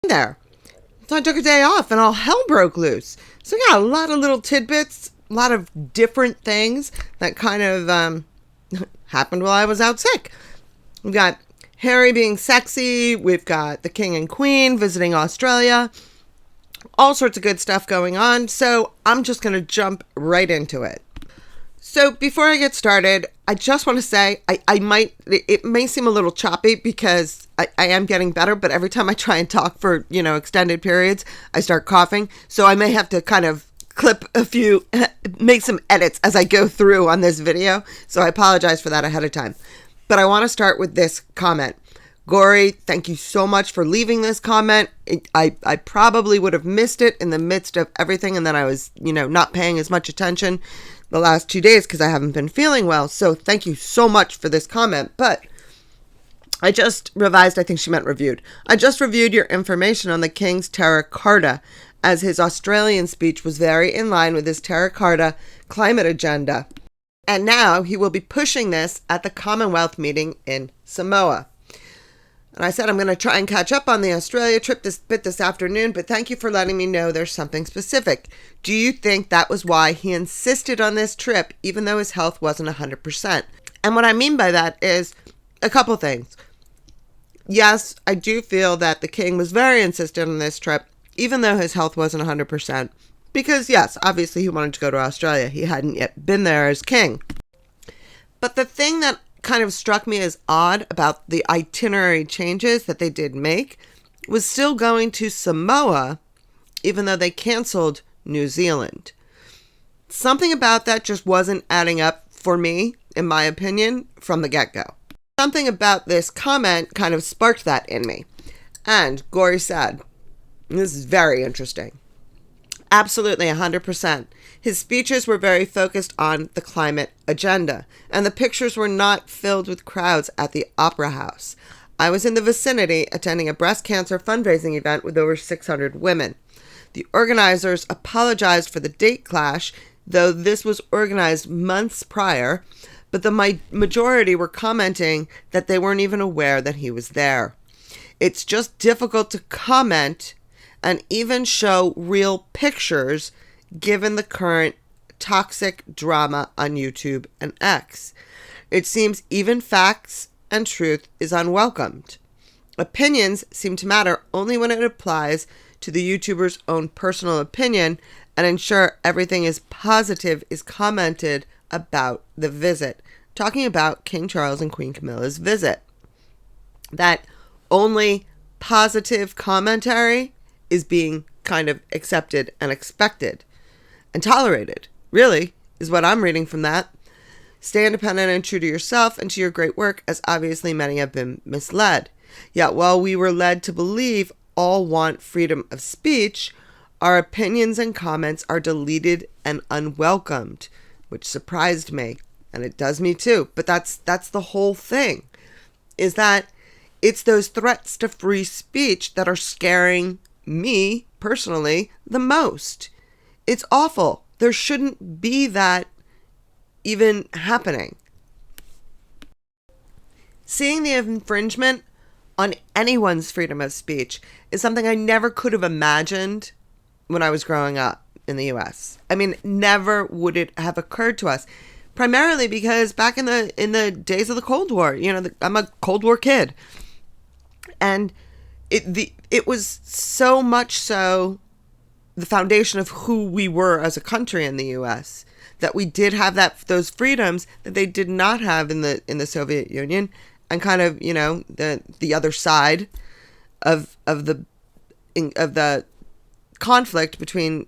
there. So I took a day off and all hell broke loose. So yeah, a lot of little tidbits, a lot of different things that kind of happened while I was out sick. We've got Harry being sexy. We've got the king and queen visiting Australia. All sorts of good stuff going on. So I'm just going to jump right into it. So before I get started, I just want to say it may seem a little choppy because I am getting better, but every time I try and talk for, extended periods, I start coughing. So I may have to kind of make some edits as I go through on this video. So I apologize for that ahead of time. But I want to start with this comment. Gory, thank you so much for leaving this comment. I probably would have missed it in the midst of everything, and then I was, not paying as much attention the last 2 days because I haven't been feeling well. So thank you so much for this comment. But I just revised, I think she meant reviewed. I just reviewed your information on the King's Terra Carta, as his Australian speech was very in line with his Terra Carta climate agenda. And now he will be pushing this at the Commonwealth meeting in Samoa. And I said I'm going to try and catch up on the Australia trip this afternoon, but thank you for letting me know there's something specific. Do you think that was why he insisted on this trip, even though his health wasn't 100%? And what I mean by that is a couple things. Yes, I do feel that the king was very insistent on this trip, even though his health wasn't 100%. Because yes, obviously he wanted to go to Australia. He hadn't yet been there as king. But the thing that kind of struck me as odd about the itinerary changes that they did make was still going to Samoa, even though they canceled New Zealand. Something about that just wasn't adding up for me, in my opinion, from the get-go. Something about this comment kind of sparked that in me. And Gory said, this is very interesting. Absolutely, 100%. His speeches were very focused on the climate agenda, and the pictures were not filled with crowds at the Opera House. I was in the vicinity attending a breast cancer fundraising event with over 600 women. The organizers apologized for the date clash, though this was organized months prior, but the majority were commenting that they weren't even aware that he was there. It's just difficult to comment and even show real pictures given the current toxic drama on YouTube and X. It seems even facts and truth is unwelcomed. Opinions seem to matter only when it applies to the YouTuber's own personal opinion, and ensure everything is positive is commented about the visit. Talking about King Charles and Queen Camilla's visit. That only positive commentary is being kind of accepted and expected and tolerated, really, is what I'm reading from that. Stay independent and true to yourself and to your great work, as obviously many have been misled. Yet while we were led to believe all want freedom of speech, our opinions and comments are deleted and unwelcomed, which surprised me, and it does me too. But that's the whole thing, is that it's those threats to free speech that are scaring me personally the most. It's awful. There shouldn't be that even happening. Seeing the infringement on anyone's freedom of speech is something I never could have imagined when I was growing up in the US. I mean, never would it have occurred to us. Primarily because back in the days of the Cold War, I'm a Cold War kid. And it was so much so the foundation of who we were as a country in the U.S. that we did have those freedoms that they did not have in the Soviet Union, and kind of the other side of the conflict between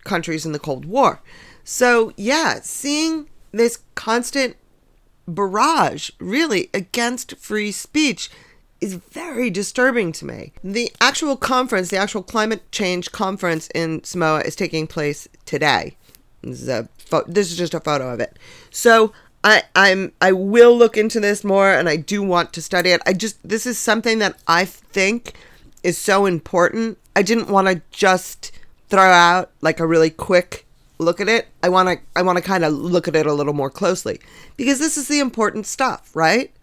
countries in the Cold War. So yeah, seeing this constant barrage really against free speech is very disturbing to me. The actual conference, the actual climate change conference in Samoa is taking place today. This is just a photo of it. So I will look into this more, and I do want to study it. This is something that I think is so important. I didn't want to just throw out like a really quick look at it. I want to kind of look at it a little more closely, because this is the important stuff, right?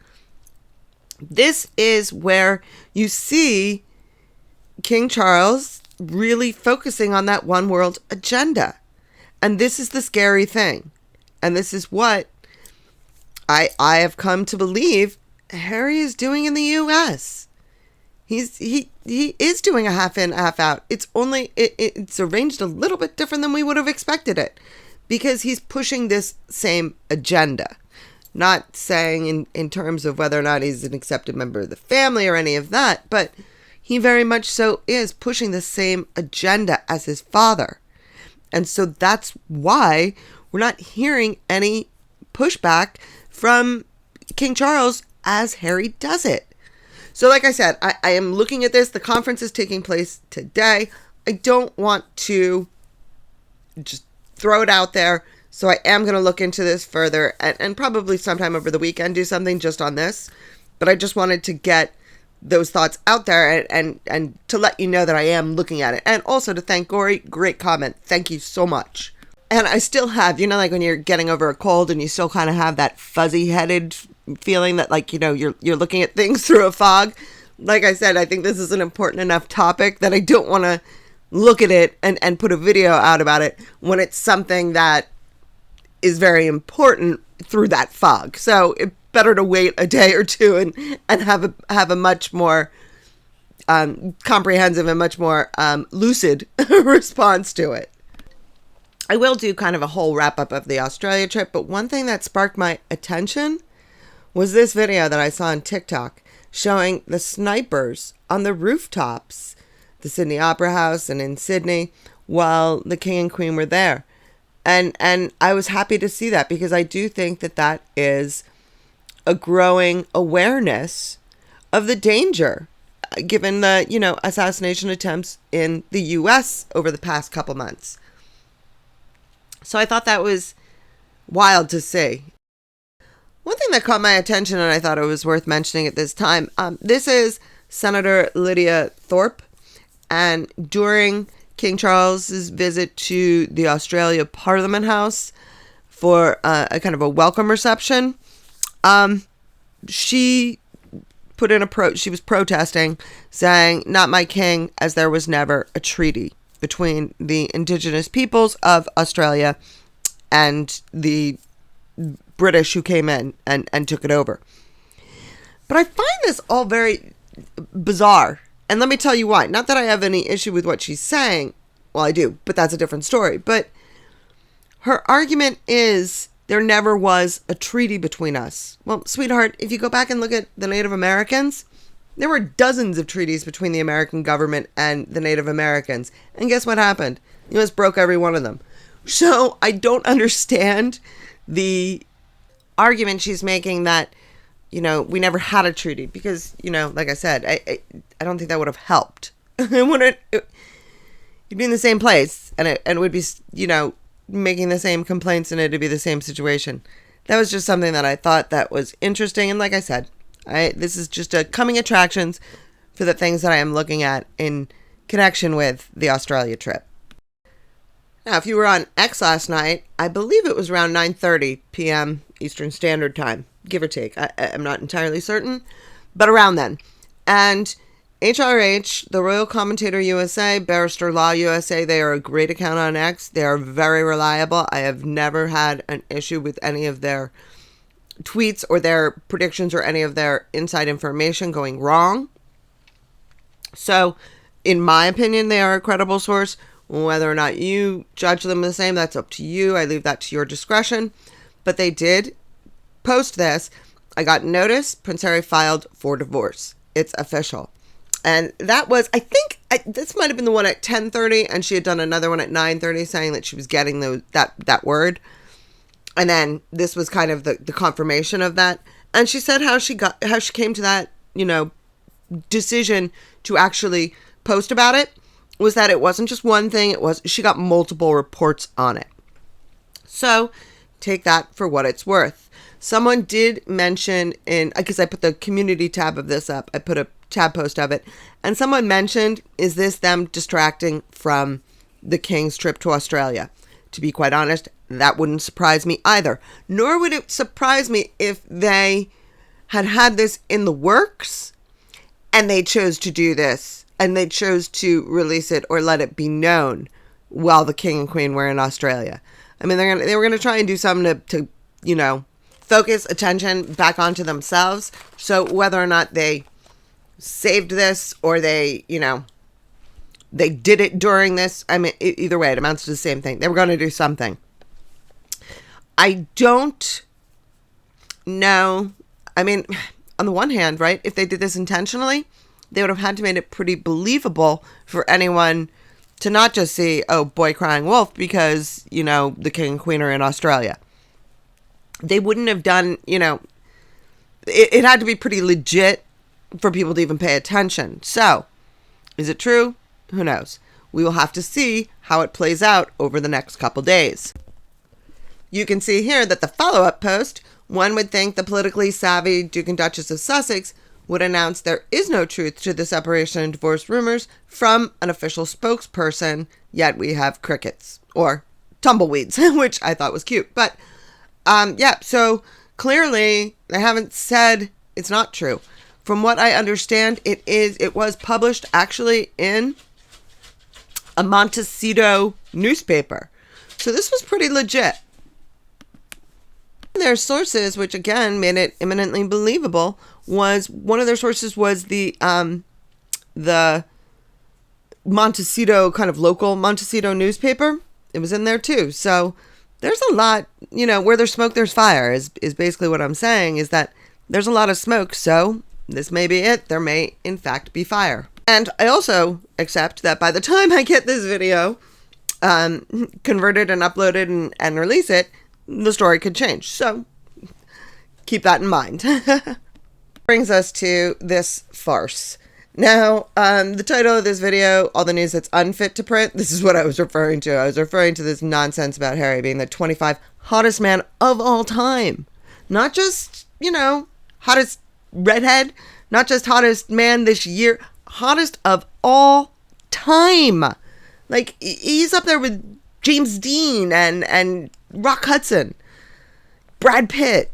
This is where you see King Charles really focusing on that one world agenda. And this is the scary thing. And this is what I have come to believe Harry is doing in the US. He is doing a half in, half out. It's arranged a little bit different than we would have expected it, because he's pushing this same agenda. Not saying in terms of whether or not he's an accepted member of the family or any of that, but he very much so is pushing the same agenda as his father. And so that's why we're not hearing any pushback from King Charles as Harry does it. So like I said, I am looking at this. The conference is taking place today. I don't want to just throw it out there. So I am going to look into this further and probably sometime over the weekend do something just on this. But I just wanted to get those thoughts out there and to let you know that I am looking at it. And also to thank Gory. Great comment. Thank you so much. And I still have, like when you're getting over a cold and you still kind of have that fuzzy-headed feeling that you're looking at things through a fog. Like I said, I think this is an important enough topic that I don't want to look at it and put a video out about it when it's something that is very important through that fog. So it's better to wait a day or two and have a much more comprehensive and much more lucid response to it. I will do kind of a whole wrap up of the Australia trip, but one thing that sparked my attention was this video that I saw on TikTok showing the snipers on the rooftops, the Sydney Opera House and in Sydney, while the King and Queen were there. And I was happy to see that, because I do think that is a growing awareness of the danger, given the, assassination attempts in the US over the past couple months. So I thought that was wild to see. One thing that caught my attention, and I thought it was worth mentioning at this time, this is Senator Lydia Thorpe. And during King Charles's visit to the Australia Parliament House for a kind of a welcome reception, she put in she was protesting, saying, "Not my king, as there was never a treaty between the Indigenous peoples of Australia and the British who came in and took it over." But I find this all very bizarre. And let me tell you why. Not that I have any issue with what she's saying. Well, I do, but that's a different story. But her argument is there never was a treaty between us. Well, sweetheart, if you go back and look at the Native Americans, there were dozens of treaties between the American government and the Native Americans. And guess what happened? The U.S. broke every one of them. So I don't understand the argument she's making that, we never had a treaty, because, like I said, I don't think that would have helped. You'd be in the same place and it would be, making the same complaints, and it'd be the same situation. That was just something that I thought that was interesting. And like I said, this is just a coming attractions for the things that I am looking at in connection with the Australia trip. Now, if you were on X last night, I believe it was around 9:30 p.m. Eastern Standard Time, give or take. I'm not entirely certain, but around then. And HRH, the Royal Commentator USA, Barrister Law USA, they are a great account on X. They are very reliable. I have never had an issue with any of their tweets or their predictions or any of their inside information going wrong. So, in my opinion, they are a credible source. Whether or not you judge them the same, that's up to you. I leave that to your discretion. But they did post this. I got notice. Prince Harry filed for divorce. It's official. And that was, I think, this might have been the one at 10:30, and she had done another one at 9:30 saying that she was getting that word. And then this was kind of the confirmation of that. And she said how she came to that, decision to actually post about it was that it wasn't just one thing. She got multiple reports on it. So take that for what it's worth. Someone did mention because I put the community tab of this up, I put a tab post of it, and someone mentioned, is this them distracting from the King's trip to Australia? To be quite honest, that wouldn't surprise me either. Nor would it surprise me if they had this in the works and they chose to do this and they chose to release it or let it be known while the king and queen were in Australia. I mean, they were gonna try and do something to focus attention back onto themselves. So whether or not they saved this or they did it during this, I mean, either way, it amounts to the same thing. They were going to do something. I don't know. I mean, on the one hand, right, if they did this intentionally, they would have had to make it pretty believable for anyone to not just see, oh, boy crying wolf, because, the king and queen are in Australia. They wouldn't have done, it had to be pretty legit for people to even pay attention. So, is it true? Who knows? We will have to see how it plays out over the next couple days. You can see here that the follow-up post, one would think the politically savvy Duke and Duchess of Sussex would announce there is no truth to the separation and divorce rumors from an official spokesperson, yet we have crickets, or tumbleweeds, which I thought was cute. But, so clearly they haven't said it's not true. From what I understand, it was published actually in a Montecito newspaper. So this was pretty legit. Their sources, which again made it eminently believable, one of their sources was the Montecito, kind of local Montecito newspaper. It was in there too. So there's a lot, where there's smoke, there's fire is basically what I'm saying, is that there's a lot of smoke. So this may be it. There may in fact be fire. And I also accept that by the time I get this video converted and uploaded and release it, the story could change. So keep that in mind. Brings us to this farce. Now, the title of this video, all the news that's unfit to print, this is what I was referring to. I was referring to this nonsense about Harry being the 25 hottest man of all time. Not just, hottest redhead, not just hottest man this year, hottest of all time. Like, he's up there with James Dean and Rock Hudson, Brad Pitt.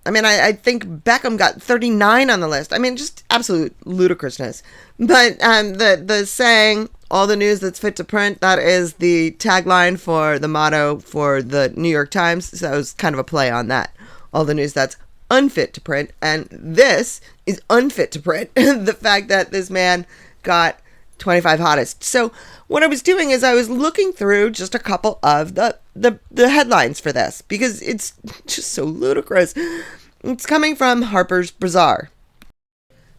I mean, I think Beckham got 39 on the list. I mean, just absolute ludicrousness. But the saying, all the news that's fit to print, that is the tagline for the motto for the New York Times. So it was kind of a play on that. All the news that's unfit to print. And this is unfit to print. The fact that this man got 25 hottest. So what I was doing is I was looking through just a couple of the headlines for this, because it's just so ludicrous. It's coming from Harpers Bazaar.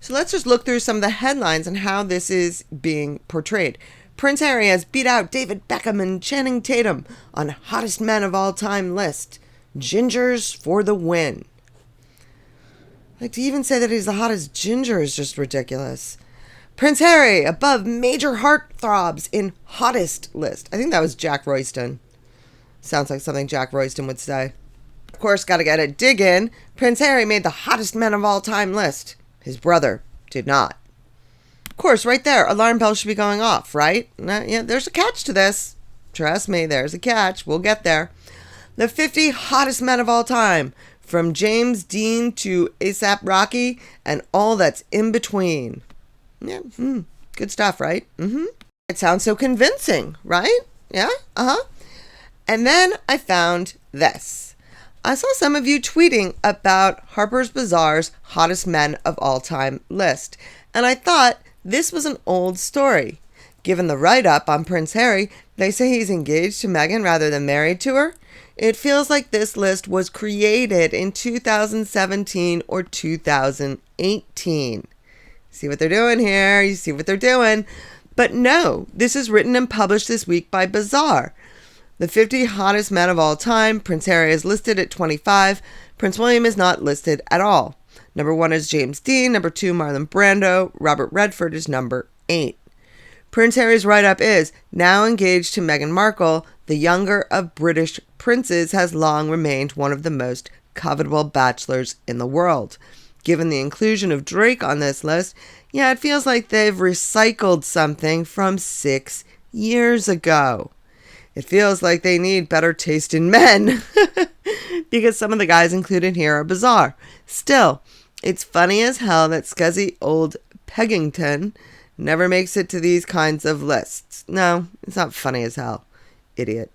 So let's just look through some of the headlines and how this is being portrayed. Prince Harry has beat out David Beckham and Channing Tatum on hottest men of all time list. Gingers for the win. Like, to even say that he's the hottest ginger is just ridiculous. Prince Harry above major heartthrobs in hottest list. I think that was Jack Royston. Sounds like something Jack Royston would say. Of course, gotta get a dig in. Prince Harry made the hottest men of all time list. His brother did not. Of course, right there, alarm bells should be going off, right? Yeah, there's a catch to this. Trust me, there's a catch. We'll get there. The 50 hottest men of all time, from James Dean to A$AP Rocky and all that's in between. Yeah, good stuff, right? It sounds so convincing, right? Yeah, And then I found this. I saw some of you tweeting about Harper's Bazaar's hottest men of all time list, and I thought this was an old story. Given the write-up on Prince Harry, they say he's engaged to Meghan rather than married to her. It feels like this list was created in 2017 or 2018. See what they're doing here? You see what they're doing? But no, this is written and published this week by Bazaar. The 50 hottest men of all time. Prince Harry is listed at 25. Prince William is not listed at all. Number 1 is James Dean. Number 2, Marlon Brando. Robert Redford is number 8. Prince Harry's write-up is, now engaged to Meghan Markle, the younger of British princes has long remained one of the most covetable bachelors in the world. Given the inclusion of Drake on this list, yeah, it feels like they've recycled something from 6 years ago. It feels like they need better taste in men, because some of the guys included here are bizarre. Still, it's funny as hell that scuzzy old Peggington never makes it to these kinds of lists. No, it's not funny as hell. Idiot.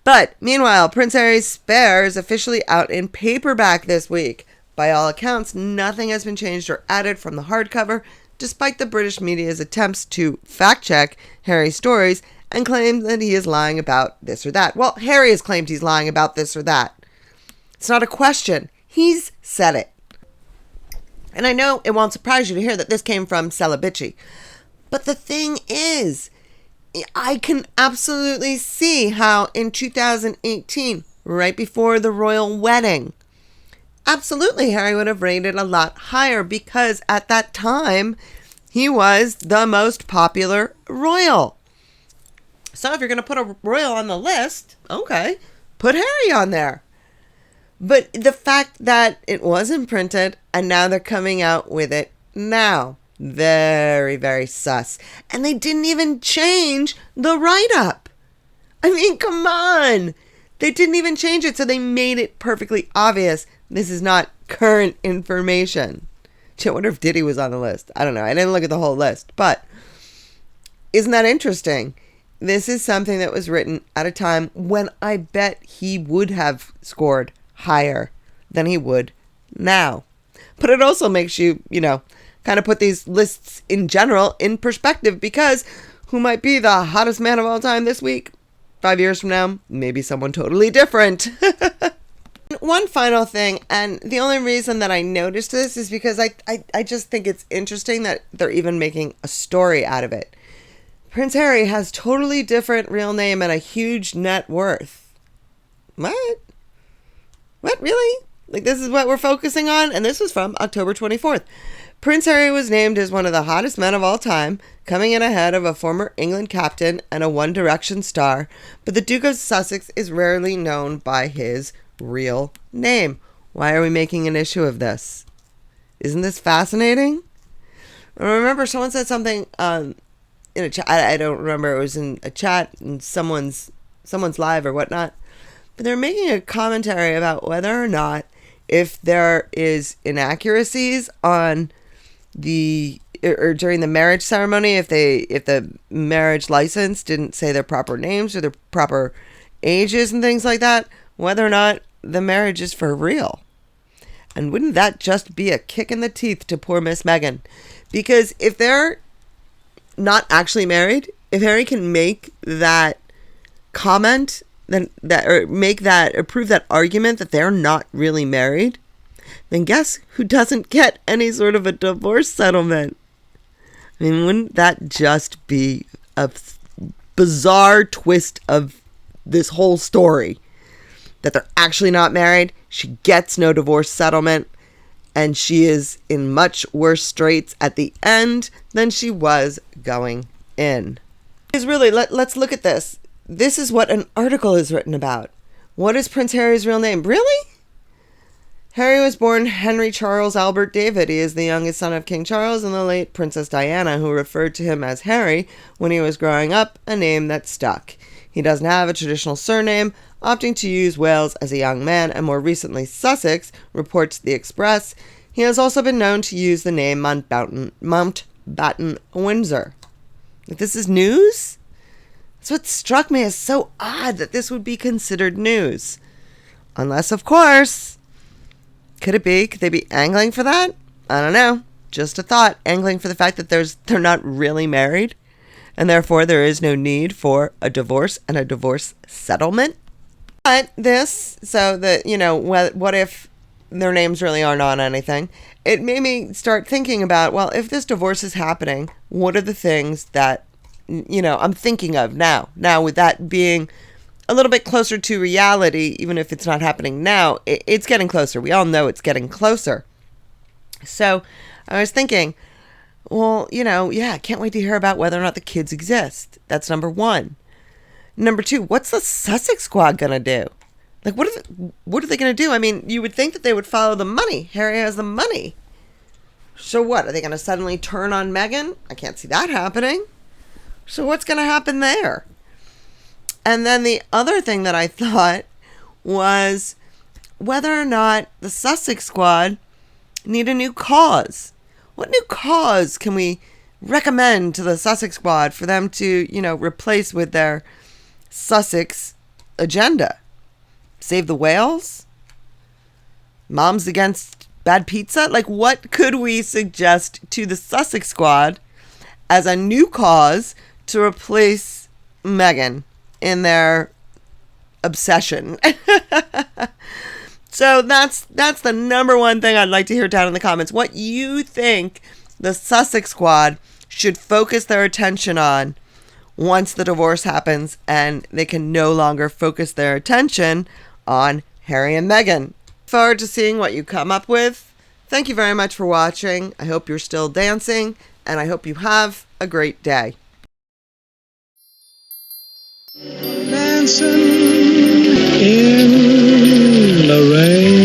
But meanwhile, Prince Harry's Spare is officially out in paperback this week. By all accounts, nothing has been changed or added from the hardcover, despite the British media's attempts to fact-check Harry's stories and claim that he is lying about this or that. Well, Harry has claimed he's lying about this or that. It's not a question. He's said it. And I know it won't surprise you to hear that this came from Celebici. But the thing is, I can absolutely see how in 2018, right before the royal wedding, absolutely Harry would have rated a lot higher because at that time, he was the most popular royal. So if you're going to put a royal on the list, okay, put Harry on there. But the fact that it wasn't printed and now they're coming out with it now, very, very sus. And they didn't even change the write-up. I mean, come on. They didn't even change it, so they made it perfectly obvious this is not current information. I wonder if Diddy was on the list. I don't know. I didn't look at the whole list. But isn't that interesting? This is something that was written at a time when I bet he would have scored higher than he would now. But it also makes you, kind of put these lists in general in perspective, because who might be the hottest man of all time this week? 5 years from now, maybe someone totally different. One final thing, and the only reason that I noticed this is because I just think it's interesting that they're even making a story out of it. Prince Harry has totally different real name and a huge net worth. What? What, really? Like, this is what we're focusing on? And this was from October 24th. Prince Harry was named as one of the hottest men of all time, coming in ahead of a former England captain and a One Direction star, but the Duke of Sussex is rarely known by his real name. Why are we making an issue of this? Isn't this fascinating? I remember someone said something in a chat. I don't remember. It was in a chat in someone's live or whatnot. But they're making a commentary about whether or not, if there is inaccuracies on or during the marriage ceremony, if the marriage license didn't say their proper names or their proper ages and things like that, whether or not the marriage is for real. And wouldn't that just be a kick in the teeth to poor Miss Meghan? Because if they're not actually married, if Harry can make that comment, or prove that argument that they're not really married, then guess who doesn't get any sort of a divorce settlement? I mean, wouldn't that just be a bizarre twist of this whole story? That they're actually not married, she gets no divorce settlement, and she is in much worse straits at the end than she was going in. Because really, let's look at this. This is what an article is written about. What is Prince Harry's real name? Really? Harry was born Henry Charles Albert David. He is the youngest son of King Charles and the late Princess Diana, who referred to him as Harry when he was growing up, a name that stuck. He doesn't have a traditional surname, opting to use Wales as a young man, and more recently Sussex, reports The Express. He has also been known to use the name Mountbatten Windsor. If this is news? That's what struck me as so odd that this would be considered news. Unless, of course, could it be? Could they be angling for that? I don't know. Just a thought. Angling for the fact that they're not really married, and therefore there is no need for a divorce and a divorce settlement. But what if their names really aren't on anything? It made me start thinking about, well, if this divorce is happening, what are the things that, I'm thinking of now? Now, with that being a little bit closer to reality, even if it's not happening now, it's getting closer. We all know it's getting closer. So I was thinking, well, can't wait to hear about whether or not the kids exist. That's number one. Number two, what's the Sussex squad going to do? Like, what are they going to do? I mean, you would think that they would follow the money. Harry has the money. So what? Are they going to suddenly turn on Meghan? I can't see that happening. So what's going to happen there? And then the other thing that I thought was whether or not the Sussex squad need a new cause. What new cause can we recommend to the Sussex Squad for them to, replace with their Sussex agenda? Save the whales? Moms against bad pizza? Like, what could we suggest to the Sussex Squad as a new cause to replace Meghan in their obsession? So that's the number one thing I'd like to hear down in the comments. What you think the Sussex Squad should focus their attention on once the divorce happens and they can no longer focus their attention on Harry and Meghan. Forward to seeing what you come up with. Thank you very much for watching. I hope you're still dancing, and I hope you have a great day. Dancing in the rain.